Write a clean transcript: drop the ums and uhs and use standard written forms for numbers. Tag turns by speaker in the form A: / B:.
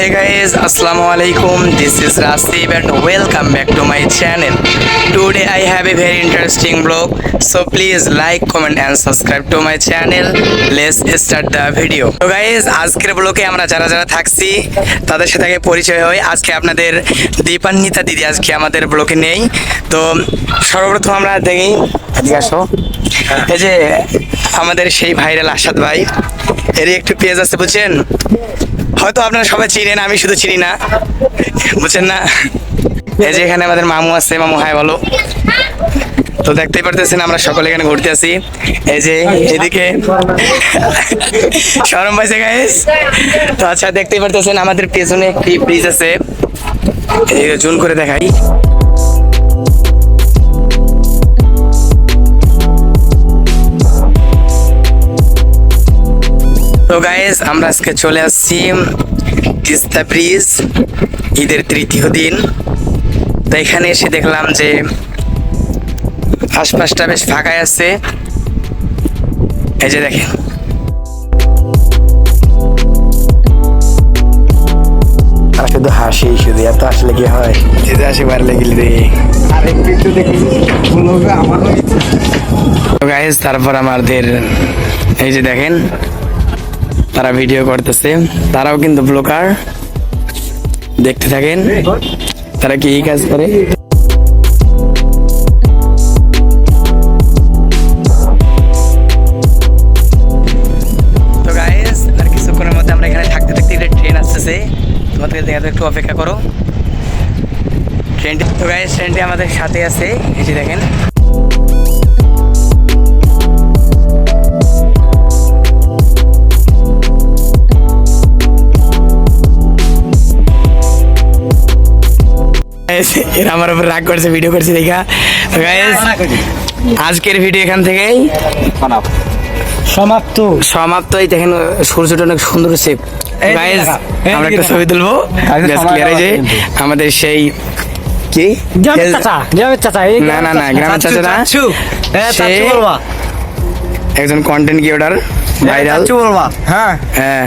A: Hey guys, Assalamualaikum. This is Rasib and welcome back to my channel. Today I have a very interesting vlog. So please like, comment and subscribe to my channel. Let's start the video. So guys, আজকের ব্লগে আমরা যারা যারা থাকছি তাদের সাথে আগে পরিচয় হয়। আজকে আপনাদের দীপান্বিতা দিদি আজকে আমাদের ব্লগে নেই। তো সর্বপ্রথম আমরা দেখি এদিকে আসো। এই যে আমাদের সেই ভাইরাল আসাদ ভাই, এরই একটু পেজ আছে বুঝছেন, হয়তো আপনারা সবাই চিনেন, আমি শুধু চিনি না, বুঝছেন না। এই যে এখানে আমাদের মামু আছে, মামু হাই বলো। তো দেখতেই পারতেছেন আমরা সকলে এখানে ঘুরতে আছি। এই যে এদিকে শরম পাইছে গাইস। তো আচ্ছা দেখতেই পারতেছেন আমাদের পেছনে একটি ব্রিজ আছে, জুম করে দেখাই। তো গাইস আমরা আজকে চলে আসছি তিস্তা ব্রিজ, ঈদের তৃতীয় দিন। তো এখানে এসে দেখলাম যে আশপাশটা বেশ ফাঁকাই আছে। এই যে দেখেন শুধু হাসি, শুধু এত আসলে কি হয়, যেতে আসে বার লেগেলি রে। তো গাইস তারপর আমাদের এই যে দেখেন তারা ভিডিও করতেছে, তারাও কিন্তু ব্লগার। দেখতে থাকেন তারা কি কাজ করে। তো গাইস আর কিছুক্ষণের মধ্যে আমরা এখানে থাকতে থাকতে ট্রেন আসতেছে, তোমাদেরকে দেখাতে একটু অপেক্ষা করো ট্রেনটি। তো গাইস ট্রেনটি আমাদের সাথে আছে, এই যে দেখেন। এরা আমার উপর রাগ করছে, ভিডিও করছে দেখা। আজকের ভিডিও এখান থেকেই সমাপ্ত। এই দেখেন সূর্যটা অনেক সুন্দর হচ্ছে। আমরা একটা ছবি তুলবো আমাদের সেই কি গ্রামের চাচা, না না না গ্রামের চাচা না, একজন কন্টেন্ট ক্রিয়েটর ভাইরাল। হ্যাঁ হ্যাঁ